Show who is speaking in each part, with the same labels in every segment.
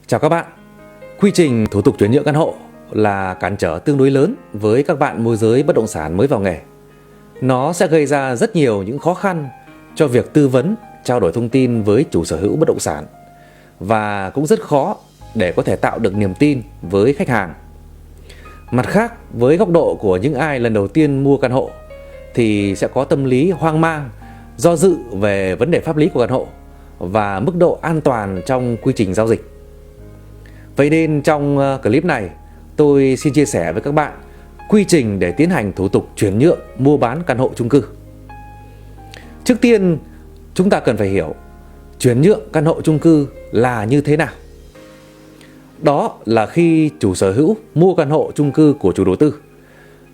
Speaker 1: Chào các bạn. Quy trình thủ tục chuyển nhượng căn hộ là cản trở tương đối lớn với các bạn môi giới bất động sản mới vào nghề. Nó sẽ gây ra rất nhiều những khó khăn cho việc tư vấn, trao đổi thông tin với chủ sở hữu bất động sản và cũng rất khó để có thể tạo được niềm tin với khách hàng. Mặt khác, với góc độ của những ai lần đầu tiên mua căn hộ thì sẽ có tâm lý hoang mang, do dự về vấn đề pháp lý của căn hộ và mức độ an toàn trong quy trình giao dịch. Vậy nên trong clip này, tôi xin chia sẻ với các bạn quy trình để tiến hành thủ tục chuyển nhượng mua bán căn hộ chung cư. Trước tiên, chúng ta cần phải hiểu chuyển nhượng căn hộ chung cư là như thế nào. Đó là khi chủ sở hữu mua căn hộ chung cư của chủ đầu tư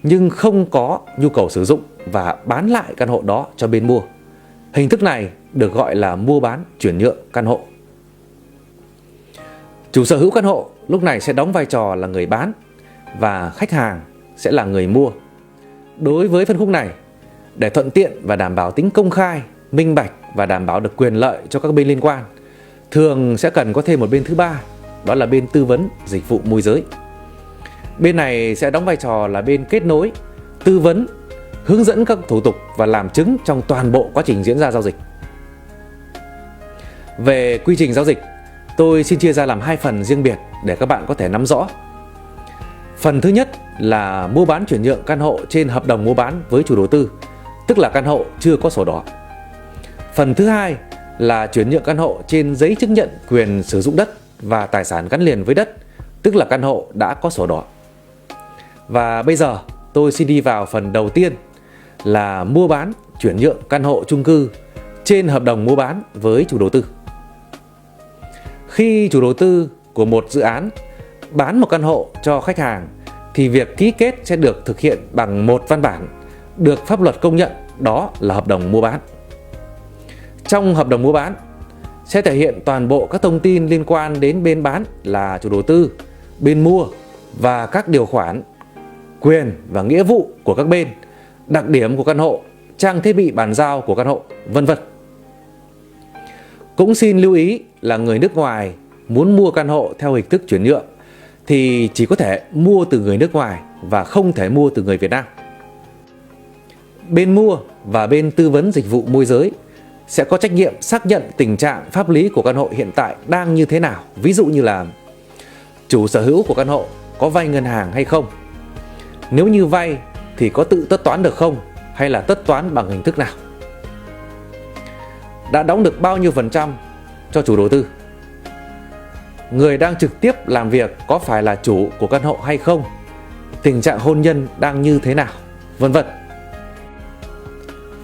Speaker 1: nhưng không có nhu cầu sử dụng và bán lại căn hộ đó cho bên mua. Hình thức này được gọi là mua bán chuyển nhượng căn hộ. Chủ sở hữu căn hộ lúc này sẽ đóng vai trò là người bán và khách hàng sẽ là người mua. Đối với phân khúc này, để thuận tiện và đảm bảo tính công khai, minh bạch và đảm bảo được quyền lợi cho các bên liên quan, thường sẽ cần có thêm một bên thứ ba, đó là bên tư vấn dịch vụ môi giới. Bên này sẽ đóng vai trò là bên kết nối, tư vấn, hướng dẫn các thủ tục và làm chứng trong toàn bộ quá trình diễn ra giao dịch. Về quy trình giao dịch, tôi xin chia ra làm hai phần riêng biệt để các bạn có thể nắm rõ. Phần thứ nhất là mua bán chuyển nhượng căn hộ trên hợp đồng mua bán với chủ đầu tư, tức là căn hộ chưa có sổ đỏ. Phần thứ hai là chuyển nhượng căn hộ trên giấy chứng nhận quyền sử dụng đất và tài sản gắn liền với đất, tức là căn hộ đã có sổ đỏ. Và bây giờ tôi xin đi vào phần đầu tiên là mua bán chuyển nhượng căn hộ chung cư trên hợp đồng mua bán với chủ đầu tư. Khi chủ đầu tư của một dự án bán một căn hộ cho khách hàng thì việc ký kết sẽ được thực hiện bằng một văn bản được pháp luật công nhận, đó là hợp đồng mua bán. Trong hợp đồng mua bán sẽ thể hiện toàn bộ các thông tin liên quan đến bên bán là chủ đầu tư, bên mua và các điều khoản, quyền và nghĩa vụ của các bên, đặc điểm của căn hộ, trang thiết bị bàn giao của căn hộ, vân vân. Cũng xin lưu ý là người nước ngoài muốn mua căn hộ theo hình thức chuyển nhượng thì chỉ có thể mua từ người nước ngoài và không thể mua từ người Việt Nam. Bên mua và bên tư vấn dịch vụ môi giới sẽ có trách nhiệm xác nhận tình trạng pháp lý của căn hộ hiện tại đang như thế nào. Ví dụ như là chủ sở hữu của căn hộ có vay ngân hàng hay không, nếu như vay thì có tự tất toán được không, hay là tất toán bằng hình thức nào, đã đóng được bao nhiêu % cho chủ đầu tư, người đang trực tiếp làm việc có phải là chủ của căn hộ hay không, tình trạng hôn nhân đang như thế nào, vân vân.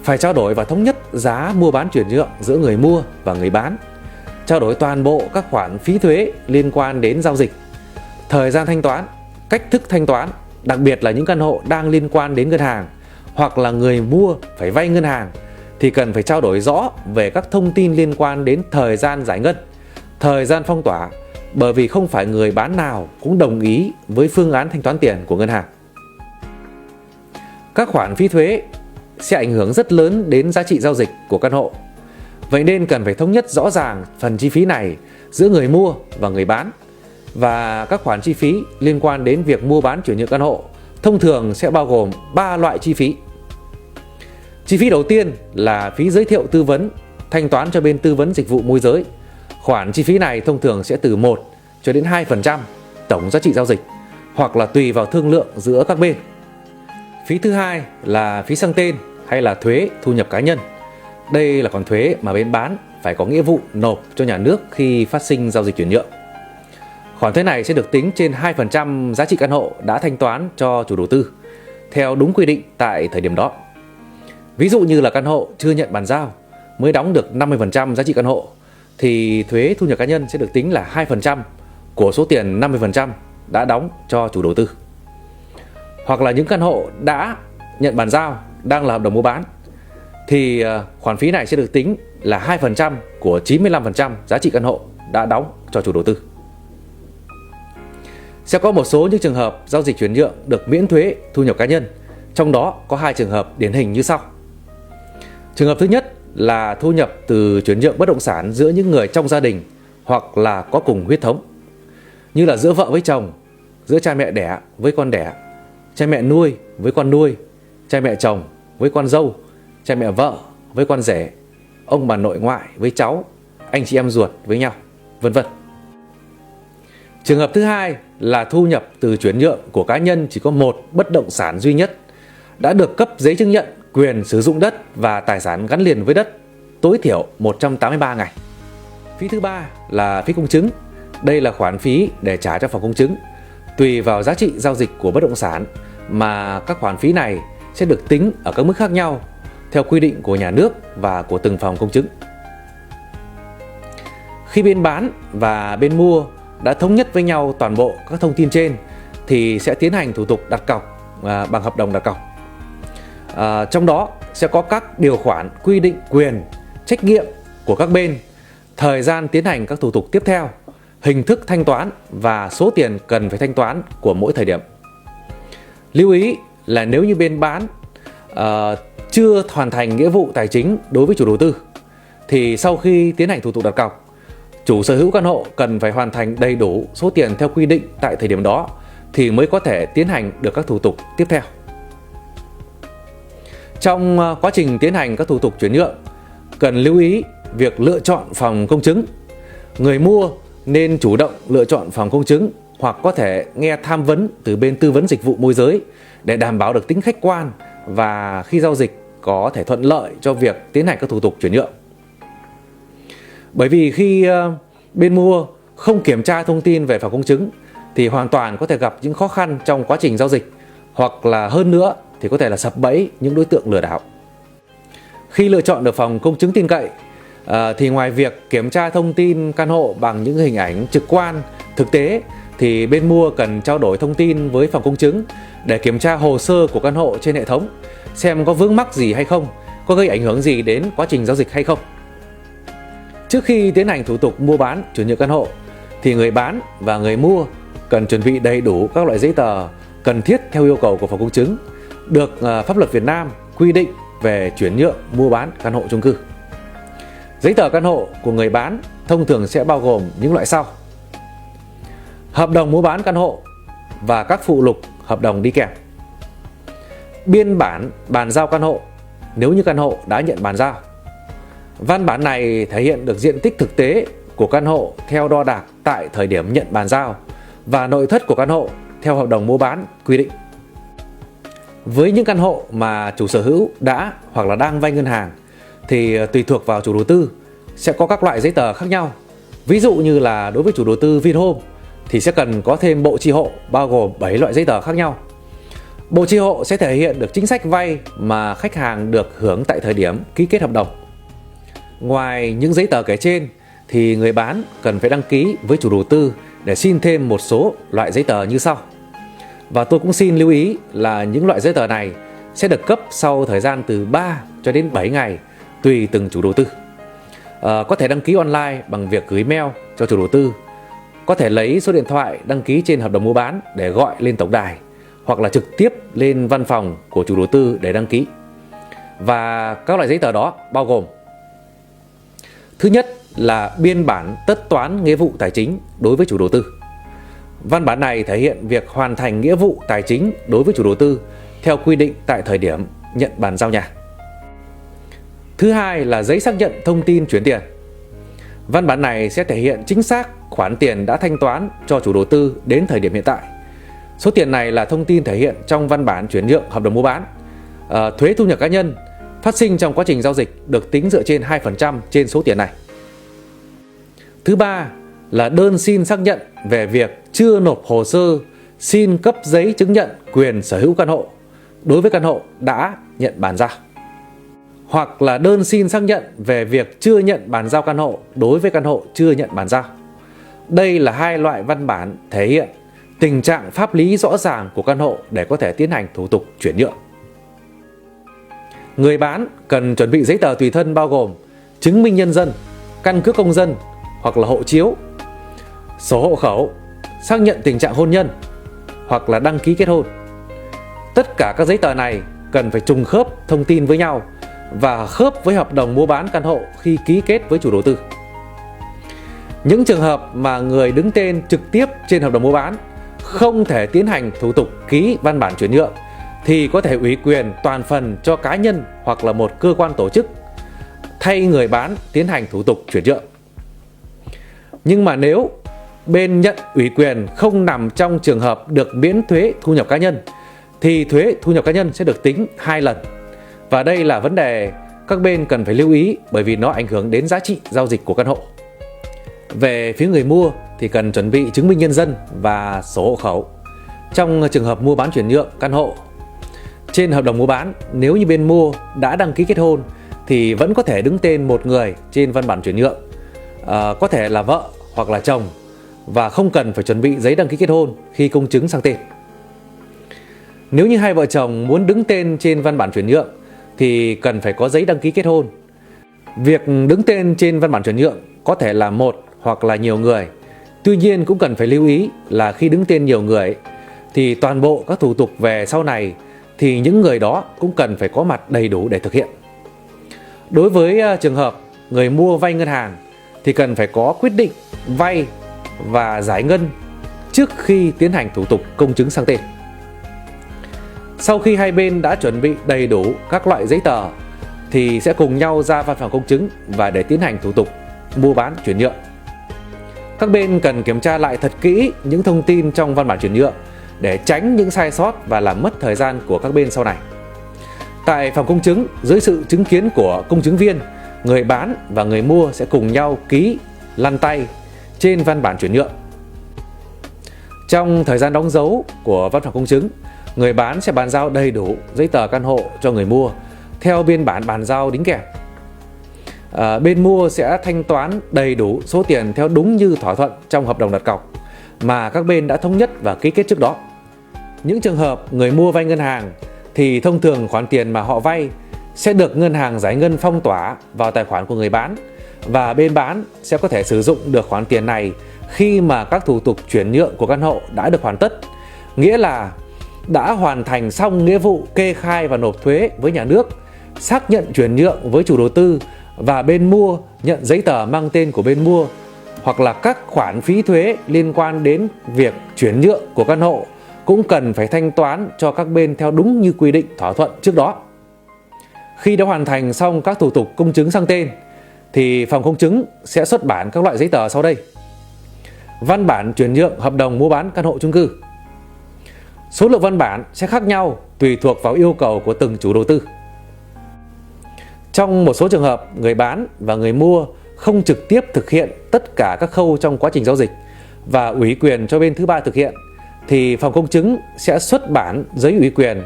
Speaker 1: Phải trao đổi và thống nhất giá mua bán chuyển nhượng giữa người mua và người bán, trao đổi toàn bộ các khoản phí thuế liên quan đến giao dịch, thời gian thanh toán, cách thức thanh toán, đặc biệt là những căn hộ đang liên quan đến ngân hàng hoặc là người mua phải vay ngân hàng thì cần phải trao đổi rõ về các thông tin liên quan đến thời gian giải ngân, thời gian phong tỏa, bởi vì không phải người bán nào cũng đồng ý với phương án thanh toán tiền của ngân hàng. Các khoản phí thuế sẽ ảnh hưởng rất lớn đến giá trị giao dịch của căn hộ. Vậy nên cần phải thống nhất rõ ràng phần chi phí này giữa người mua và người bán. Và các khoản chi phí liên quan đến việc mua bán chuyển nhượng căn hộ thông thường sẽ bao gồm 3 loại chi phí. Chi phí đầu tiên là phí giới thiệu tư vấn, thanh toán cho bên tư vấn dịch vụ môi giới. Khoản chi phí này thông thường sẽ từ 1 cho đến 2% tổng giá trị giao dịch, hoặc là tùy vào thương lượng giữa các bên. Phí thứ hai là phí sang tên hay là thuế thu nhập cá nhân. Đây là khoản thuế mà bên bán phải có nghĩa vụ nộp cho nhà nước khi phát sinh giao dịch chuyển nhượng. Khoản thuế này sẽ được tính trên 2% giá trị căn hộ đã thanh toán cho chủ đầu tư theo đúng quy định tại thời điểm đó. Ví dụ như là căn hộ chưa nhận bàn giao, mới đóng được 50% giá trị căn hộ thì thuế thu nhập cá nhân sẽ được tính là 2% của số tiền 50% đã đóng cho chủ đầu tư. Hoặc là những căn hộ đã nhận bàn giao, đang là hợp đồng mua bán thì khoản phí này sẽ được tính là 2% của 95% giá trị căn hộ đã đóng cho chủ đầu tư. Sẽ có một số những trường hợp giao dịch chuyển nhượng được miễn thuế thu nhập cá nhân, trong đó có 2 trường hợp điển hình như sau. Trường hợp thứ nhất là thu nhập từ chuyển nhượng bất động sản giữa những người trong gia đình hoặc là có cùng huyết thống. như là giữa vợ với chồng, giữa cha mẹ đẻ với con đẻ, cha mẹ nuôi với con nuôi, cha mẹ chồng với con dâu, cha mẹ vợ với con rể, ông bà nội ngoại với cháu, anh chị em ruột với nhau, vân vân. Trường hợp thứ hai là thu nhập từ chuyển nhượng của cá nhân chỉ có một bất động sản duy nhất, đã được cấp giấy chứng nhận quyền sử dụng đất và tài sản gắn liền với đất tối thiểu 183 ngày. Phí thứ ba là phí công chứng. Đây là khoản phí để trả cho phòng công chứng. Tùy vào giá trị giao dịch của bất động sản mà các khoản phí này sẽ được tính ở các mức khác nhau theo quy định của nhà nước và của từng phòng công chứng. Khi bên bán và bên mua đã thống nhất với nhau toàn bộ các thông tin trên thì sẽ tiến hành thủ tục đặt cọc bằng hợp đồng đặt cọc. Trong đó sẽ có các điều khoản quy định quyền, trách nhiệm của các bên, thời gian tiến hành các thủ tục tiếp theo, hình thức thanh toán và số tiền cần phải thanh toán của mỗi thời điểm. Lưu ý là nếu như bên bán chưa hoàn thành nghĩa vụ tài chính đối với chủ đầu tư thì sau khi tiến hành thủ tục đặt cọc, chủ sở hữu căn hộ cần phải hoàn thành đầy đủ số tiền theo quy định tại thời điểm đó thì mới có thể tiến hành được các thủ tục tiếp theo. Trong quá trình tiến hành các thủ tục chuyển nhượng, cần lưu ý việc lựa chọn phòng công chứng. Người mua nên chủ động lựa chọn phòng công chứng hoặc có thể nghe tham vấn từ bên tư vấn dịch vụ môi giới để đảm bảo được tính khách quan và khi giao dịch có thể thuận lợi cho việc tiến hành các thủ tục chuyển nhượng. Bởi vì khi bên mua không kiểm tra thông tin về phòng công chứng thì hoàn toàn có thể gặp những khó khăn trong quá trình giao dịch, hoặc là hơn nữa thì có thể là sập bẫy những đối tượng lừa đảo. Khi lựa chọn được phòng công chứng tin cậy thì ngoài việc kiểm tra thông tin căn hộ bằng những hình ảnh trực quan, thực tế thì bên mua cần trao đổi thông tin với phòng công chứng để kiểm tra hồ sơ của căn hộ trên hệ thống, xem có vướng mắc gì hay không, có gây ảnh hưởng gì đến quá trình giao dịch hay không. Trước khi tiến hành thủ tục mua bán chuyển nhượng căn hộ thì người bán và người mua cần chuẩn bị đầy đủ các loại giấy tờ cần thiết theo yêu cầu của phòng công chứng được pháp luật Việt Nam quy định về chuyển nhượng mua bán căn hộ chung cư. Giấy tờ căn hộ của người bán thông thường sẽ bao gồm những loại sau: hợp đồng mua bán căn hộ và các phụ lục hợp đồng đi kèm, biên bản bàn giao căn hộ nếu như căn hộ đã nhận bàn giao. Văn bản này thể hiện được diện tích thực tế của căn hộ theo đo đạc tại thời điểm nhận bàn giao và nội thất của căn hộ theo hợp đồng mua bán quy định. Với những căn hộ mà chủ sở hữu đã hoặc là đang vay ngân hàng thì tùy thuộc vào chủ đầu tư sẽ có các loại giấy tờ khác nhau. Ví dụ như là đối với chủ đầu tư Vinhome thì sẽ cần có thêm bộ chi hộ bao gồm 7 loại giấy tờ khác nhau. Bộ chi hộ sẽ thể hiện được chính sách vay mà khách hàng được hưởng tại thời điểm ký kết hợp đồng. Ngoài những giấy tờ kể trên thì người bán cần phải đăng ký với chủ đầu tư để xin thêm một số loại giấy tờ như sau. Và tôi cũng xin lưu ý là những loại giấy tờ này sẽ được cấp sau thời gian từ 3 cho đến 7 ngày tùy từng chủ đầu tư. Có thể đăng ký online bằng việc gửi mail cho chủ đầu tư, có thể lấy số điện thoại đăng ký trên hợp đồng mua bán để gọi lên tổng đài, hoặc là trực tiếp lên văn phòng của chủ đầu tư để đăng ký. Và các loại giấy tờ đó bao gồm: thứ nhất là biên bản tất toán nghĩa vụ tài chính đối với chủ đầu tư. Văn bản này thể hiện việc hoàn thành nghĩa vụ tài chính đối với chủ đầu tư theo quy định tại thời điểm nhận bàn giao nhà. Thứ hai là giấy xác nhận thông tin chuyển tiền. Văn bản này sẽ thể hiện chính xác khoản tiền đã thanh toán cho chủ đầu tư đến thời điểm hiện tại. Số tiền này là thông tin thể hiện trong văn bản chuyển nhượng hợp đồng mua bán. Thuế thu nhập cá nhân phát sinh trong quá trình giao dịch được tính dựa trên 2% trên số tiền này. Thứ ba là đơn xin xác nhận về việc chưa nộp hồ sơ xin cấp giấy chứng nhận quyền sở hữu căn hộ đối với căn hộ đã nhận bàn giao, hoặc là đơn xin xác nhận về việc chưa nhận bàn giao căn hộ đối với căn hộ chưa nhận bàn giao. Đây là hai loại văn bản thể hiện tình trạng pháp lý rõ ràng của căn hộ để có thể tiến hành thủ tục chuyển nhượng. Người bán cần chuẩn bị giấy tờ tùy thân bao gồm chứng minh nhân dân, căn cước công dân hoặc là hộ chiếu, sổ hộ khẩu, xác nhận tình trạng hôn nhân hoặc là đăng ký kết hôn. Tất cả các giấy tờ này cần phải trùng khớp thông tin với nhau và khớp với hợp đồng mua bán căn hộ khi ký kết với chủ đầu tư. Những trường hợp mà người đứng tên trực tiếp trên hợp đồng mua bán không thể tiến hành thủ tục ký văn bản chuyển nhượng thì có thể ủy quyền toàn phần cho cá nhân hoặc là một cơ quan tổ chức thay người bán tiến hành thủ tục chuyển nhượng. Nhưng mà nếu bên nhận ủy quyền không nằm trong trường hợp được miễn thuế thu nhập cá nhân thì thuế thu nhập cá nhân sẽ được tính 2 lần. Và đây là vấn đề các bên cần phải lưu ý bởi vì nó ảnh hưởng đến giá trị giao dịch của căn hộ. Về phía người mua thì cần chuẩn bị chứng minh nhân dân và sổ hộ khẩu. Trong trường hợp mua bán chuyển nhượng căn hộ, trên hợp đồng mua bán, nếu như bên mua đã đăng ký kết hôn thì vẫn có thể đứng tên một người trên văn bản chuyển nhượng, có thể là vợ hoặc là chồng, và không cần phải chuẩn bị giấy đăng ký kết hôn khi công chứng sang tên. Nếu như hai vợ chồng muốn đứng tên trên văn bản chuyển nhượng thì cần phải có giấy đăng ký kết hôn. Việc đứng tên trên văn bản chuyển nhượng có thể là một hoặc là nhiều người. Tuy nhiên cũng cần phải lưu ý là khi đứng tên nhiều người thì toàn bộ các thủ tục về sau này thì những người đó cũng cần phải có mặt đầy đủ để thực hiện. Đối với trường hợp người mua vay ngân hàng thì cần phải có quyết định vay và giải ngân trước khi tiến hành thủ tục công chứng sang tên. Sau khi hai bên đã chuẩn bị đầy đủ các loại giấy tờ thì sẽ cùng nhau ra văn phòng công chứng và để tiến hành thủ tục mua bán chuyển nhượng. Các bên cần kiểm tra lại thật kỹ những thông tin trong văn bản chuyển nhượng để tránh những sai sót và làm mất thời gian của các bên sau này. Tại phòng công chứng, dưới sự chứng kiến của công chứng viên, người bán và người mua sẽ cùng nhau ký lăn tay trên văn bản chuyển nhượng. Trong thời gian đóng dấu của văn phòng công chứng, người bán sẽ bàn giao đầy đủ giấy tờ căn hộ cho người mua theo biên bản bàn giao đính kèm. Bên mua sẽ thanh toán đầy đủ số tiền theo đúng như thỏa thuận trong hợp đồng đặt cọc mà các bên đã thống nhất và ký kết trước đó. Những trường hợp người mua vay ngân hàng thì thông thường khoản tiền mà họ vay sẽ được ngân hàng giải ngân phong tỏa vào tài khoản của người bán, và bên bán sẽ có thể sử dụng được khoản tiền này khi mà các thủ tục chuyển nhượng của căn hộ đã được hoàn tất, nghĩa là đã hoàn thành xong nghĩa vụ kê khai và nộp thuế với nhà nước, xác nhận chuyển nhượng với chủ đầu tư, và bên mua nhận giấy tờ mang tên của bên mua, hoặc là các khoản phí thuế liên quan đến việc chuyển nhượng của căn hộ cũng cần phải thanh toán cho các bên theo đúng như quy định thỏa thuận trước đó. Khi đã hoàn thành xong các thủ tục công chứng sang tên thì phòng công chứng sẽ xuất bản các loại giấy tờ sau đây: văn bản chuyển nhượng hợp đồng mua bán căn hộ chung cư. Số lượng văn bản sẽ khác nhau tùy thuộc vào yêu cầu của từng chủ đầu tư. Trong một số trường hợp, người bán và người mua không trực tiếp thực hiện tất cả các khâu trong quá trình giao dịch và ủy quyền cho bên thứ ba thực hiện, thì phòng công chứng sẽ xuất bản giấy ủy quyền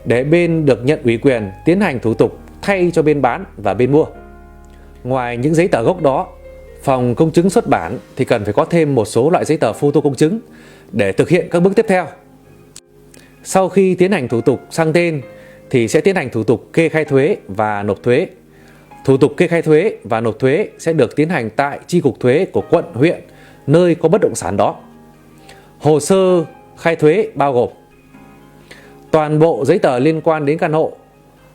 Speaker 1: để bên được nhận ủy quyền tiến hành thủ tục thay cho bên bán và bên mua. Ngoài những giấy tờ gốc đó, phòng công chứng xuất bản thì cần phải có thêm một số loại giấy tờ photo công chứng để thực hiện các bước tiếp theo. Sau khi tiến hành thủ tục sang tên thì sẽ tiến hành thủ tục kê khai thuế và nộp thuế. Thủ tục kê khai thuế và nộp thuế sẽ được tiến hành tại chi cục thuế của quận, huyện nơi có bất động sản đó. Hồ sơ khai thuế bao gồm toàn bộ giấy tờ liên quan đến căn hộ,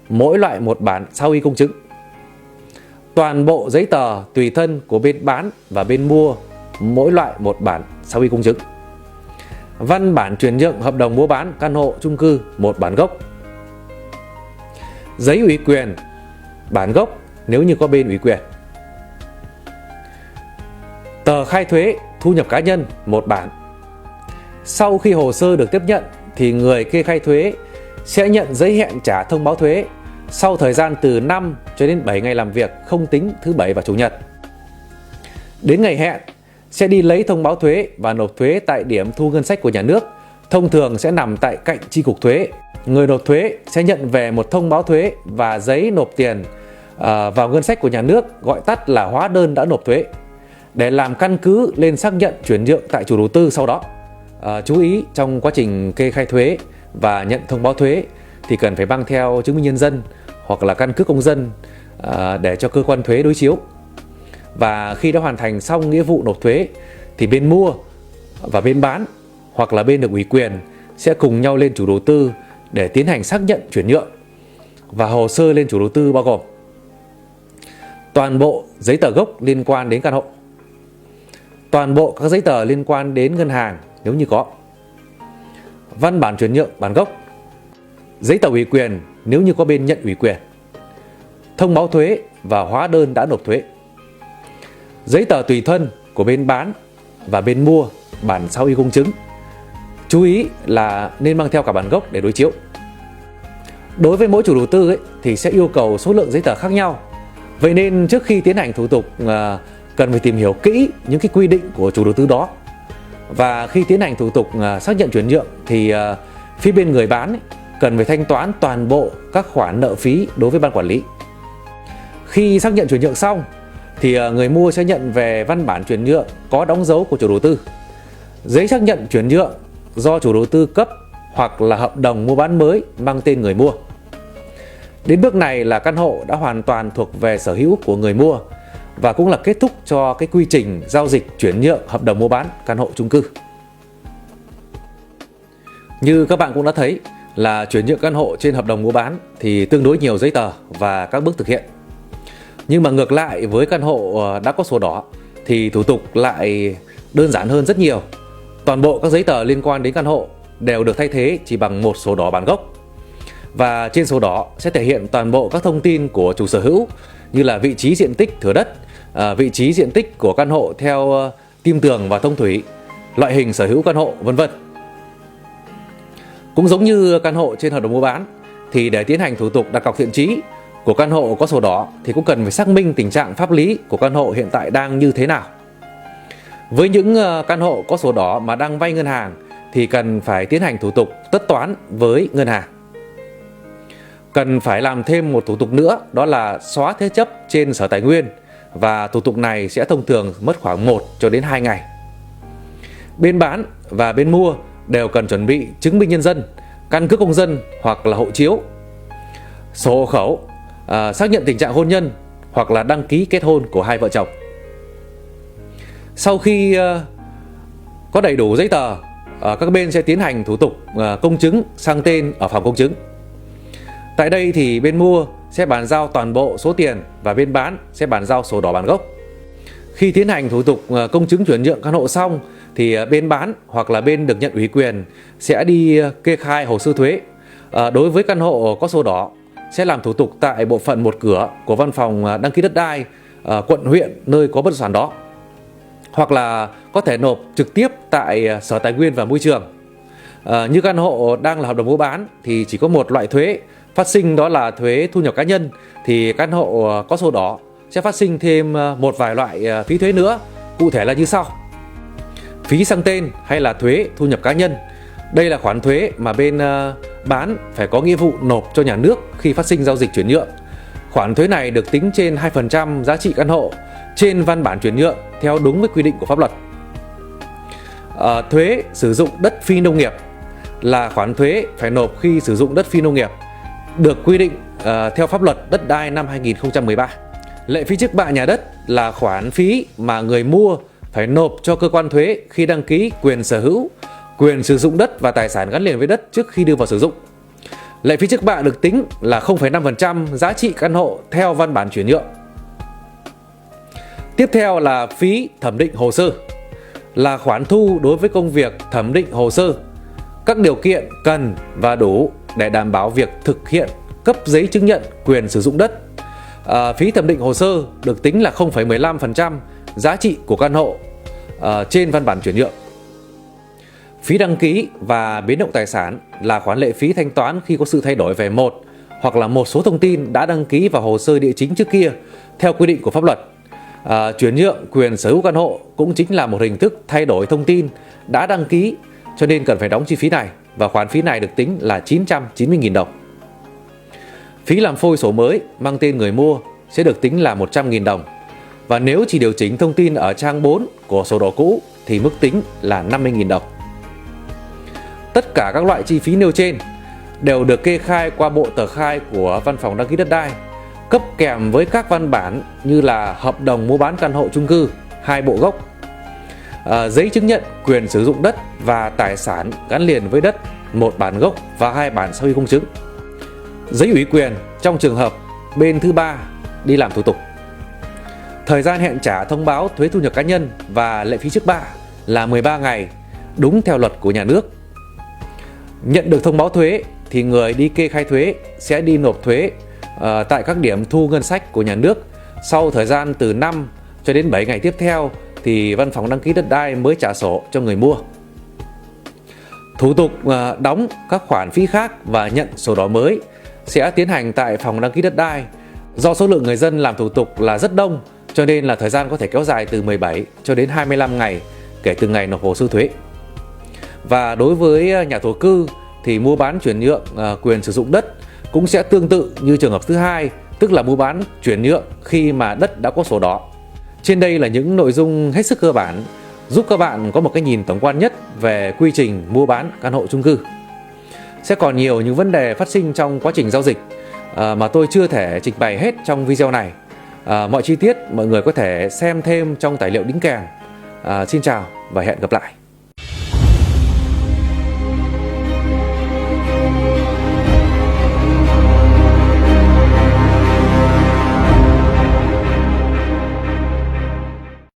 Speaker 1: mỗi loại một bản sao y công chứng. Toàn bộ giấy tờ tùy thân của bên bán và bên mua, mỗi loại một bản sao y công chứng. Văn bản chuyển nhượng hợp đồng mua bán căn hộ chung cư, một bản gốc. Giấy ủy quyền, bản gốc nếu như có bên ủy quyền. Tờ khai thuế thu nhập cá nhân, một bản. Sau khi hồ sơ được tiếp nhận thì người kê khai thuế sẽ nhận giấy hẹn trả thông báo thuế sau thời gian từ 5 cho đến 7 ngày làm việc, không tính thứ Bảy và Chủ nhật. Đến ngày hẹn sẽ đi lấy thông báo thuế và nộp thuế tại điểm thu ngân sách của nhà nước, thông thường sẽ nằm tại cạnh chi cục thuế. Người nộp thuế sẽ nhận về một thông báo thuế và giấy nộp tiền vào ngân sách của nhà nước, gọi tắt là hóa đơn đã nộp thuế, để làm căn cứ lên xác nhận chuyển nhượng tại chủ đầu tư sau đó. Chú ý trong quá trình kê khai thuế và nhận thông báo thuế thì cần phải mang theo chứng minh nhân dân hoặc là căn cước công dân để cho cơ quan thuế đối chiếu. Và khi đã hoàn thành xong nghĩa vụ nộp thuế thì bên mua và bên bán hoặc là bên được ủy quyền sẽ cùng nhau lên chủ đầu tư để tiến hành xác nhận chuyển nhượng. Và hồ sơ lên chủ đầu tư bao gồm toàn bộ giấy tờ gốc liên quan đến căn hộ, toàn bộ các giấy tờ liên quan đến ngân hàng nếu như có, văn bản chuyển nhượng bản gốc, giấy tờ ủy quyền nếu như có bên nhận ủy quyền, thông báo thuế và hóa đơn đã nộp thuế, giấy tờ tùy thân của bên bán và bên mua bản sao y công chứng. Chú ý là nên mang theo cả bản gốc để đối chiếu. Đối với mỗi chủ đầu tư thì sẽ yêu cầu số lượng giấy tờ khác nhau. Vậy nên trước khi tiến hành thủ tục cần phải tìm hiểu kỹ những cái quy định của chủ đầu tư đó. Và khi tiến hành thủ tục xác nhận chuyển nhượng thì phía bên người bán cần phải thanh toán toàn bộ các khoản nợ phí đối với ban quản lý. Khi xác nhận chuyển nhượng xong thì người mua sẽ nhận về văn bản chuyển nhượng có đóng dấu của chủ đầu tư, giấy xác nhận chuyển nhượng do chủ đầu tư cấp hoặc là hợp đồng mua bán mới mang tên người mua. Đến bước này là căn hộ đã hoàn toàn thuộc về sở hữu của người mua và cũng là kết thúc cho cái quy trình giao dịch chuyển nhượng hợp đồng mua bán căn hộ chung cư. Như các bạn cũng đã thấy là chuyển nhượng căn hộ trên hợp đồng mua bán thì tương đối nhiều giấy tờ và các bước thực hiện. Nhưng mà ngược lại với căn hộ đã có sổ đỏ thì thủ tục lại đơn giản hơn rất nhiều. Toàn bộ các giấy tờ liên quan đến căn hộ đều được thay thế chỉ bằng một sổ đỏ bản gốc. Và trên sổ đỏ sẽ thể hiện toàn bộ các thông tin của chủ sở hữu như là vị trí diện tích thửa đất, vị trí diện tích của căn hộ theo tim tường và thông thủy, loại hình sở hữu căn hộ, vân vân. Cũng giống như căn hộ trên hợp đồng mua bán thì để tiến hành thủ tục đặt cọc thiện chí của căn hộ có sổ đỏ thì cũng cần phải xác minh tình trạng pháp lý của căn hộ hiện tại đang như thế nào. Với những căn hộ có sổ đỏ mà đang vay ngân hàng thì cần phải tiến hành thủ tục tất toán với ngân hàng. Cần phải làm thêm một thủ tục nữa, đó là xóa thế chấp trên Sở Tài nguyên, và thủ tục này sẽ thông thường mất khoảng 1 cho đến 2 ngày. Bên bán và bên mua đều cần chuẩn bị chứng minh nhân dân, căn cước công dân hoặc là hộ chiếu, sổ hộ khẩu, xác nhận tình trạng hôn nhân hoặc là đăng ký kết hôn của hai vợ chồng. Sau khi có đầy đủ giấy tờ, các bên sẽ tiến hành thủ tục công chứng sang tên ở phòng công chứng. Tại đây thì bên mua sẽ bàn giao toàn bộ số tiền và bên bán sẽ bàn giao sổ đỏ bản gốc. Khi tiến hành thủ tục công chứng chuyển nhượng căn hộ xong thì bên bán hoặc là bên được nhận ủy quyền sẽ đi kê khai hồ sơ thuế. Đối với căn hộ có sổ đỏ sẽ làm thủ tục tại bộ phận một cửa của văn phòng đăng ký đất đai quận huyện nơi có bất động sản đó, hoặc là có thể nộp trực tiếp tại Sở Tài nguyên và Môi trường. Như căn hộ đang là hợp đồng mua bán thì chỉ có một loại thuế phát sinh, đó là thuế thu nhập cá nhân, thì căn hộ có sổ đỏ sẽ phát sinh thêm một vài loại phí thuế nữa, cụ thể là như sau. Phí sang tên hay là thuế thu nhập cá nhân. Đây là khoản thuế mà bên bán phải có nghĩa vụ nộp cho nhà nước khi phát sinh giao dịch chuyển nhượng. Khoản thuế này được tính trên 2% giá trị căn hộ trên văn bản chuyển nhượng theo đúng với quy định của pháp luật. Thuế sử dụng đất phi nông nghiệp là khoản thuế phải nộp khi sử dụng đất phi nông nghiệp, được quy định theo pháp luật đất đai năm 2013. Lệ phí trước bạ nhà đất là khoản phí mà người mua phải nộp cho cơ quan thuế khi đăng ký quyền sở hữu, quyền sử dụng đất và tài sản gắn liền với đất trước khi đưa vào sử dụng. Lệ phí trước bạ được tính là 0,5% giá trị căn hộ theo văn bản chuyển nhượng. Tiếp theo là phí thẩm định hồ sơ, là khoản thu đối với công việc thẩm định hồ sơ, các điều kiện cần và đủ để đảm bảo việc thực hiện cấp giấy chứng nhận quyền sử dụng đất. Phí thẩm định hồ sơ được tính là 0,15% giá trị của căn hộ trên văn bản chuyển nhượng. Phí đăng ký và biến động tài sản là khoản lệ phí thanh toán khi có sự thay đổi về một hoặc là một số thông tin đã đăng ký vào hồ sơ địa chính trước kia theo quy định của pháp luật. Chuyển nhượng quyền sở hữu căn hộ cũng chính là một hình thức thay đổi thông tin đã đăng ký, cho nên cần phải đóng chi phí này, và khoản phí này được tính là 990.000 đồng. Phí làm phôi sổ mới mang tên người mua sẽ được tính là 100.000 đồng. Và nếu chỉ điều chỉnh thông tin ở trang 4 của sổ đỏ cũ thì mức tính là 50.000 đồng. Tất cả các loại chi phí nêu trên đều được kê khai qua bộ tờ khai của văn phòng đăng ký đất đai, cấp kèm với các văn bản như là hợp đồng mua bán căn hộ chung cư 2 bộ gốc, giấy chứng nhận quyền sử dụng đất và tài sản gắn liền với đất 1 bản gốc và 2 bản sau y công chứng, giấy ủy quyền trong trường hợp bên thứ ba đi làm thủ tục. Thời gian hẹn trả thông báo thuế thu nhập cá nhân và lệ phí trước bạ là 13 ngày, đúng theo luật của nhà nước. Nhận được thông báo thuế thì người đi kê khai thuế sẽ đi nộp thuế tại các điểm thu ngân sách của nhà nước. Sau thời gian từ 5 cho đến 7 ngày tiếp theo thì văn phòng đăng ký đất đai mới trả sổ cho người mua. Thủ tục đóng các khoản phí khác và nhận sổ đỏ mới sẽ tiến hành tại phòng đăng ký đất đai. Do số lượng người dân làm thủ tục là rất đông, cho nên là thời gian có thể kéo dài từ 17 cho đến 25 ngày kể từ ngày nộp hồ sơ thuế. Và đối với nhà thổ cư thì mua bán chuyển nhượng quyền sử dụng đất cũng sẽ tương tự như trường hợp thứ hai, tức là mua bán chuyển nhượng khi mà đất đã có sổ đỏ. Trên đây là những nội dung hết sức cơ bản giúp các bạn có một cái nhìn tổng quan nhất về quy trình mua bán căn hộ chung cư. Sẽ còn nhiều những vấn đề phát sinh trong quá trình giao dịch mà tôi chưa thể trình bày hết trong video này. Mọi chi tiết mọi người có thể xem thêm trong tài liệu đính kèm. Xin chào và hẹn gặp lại.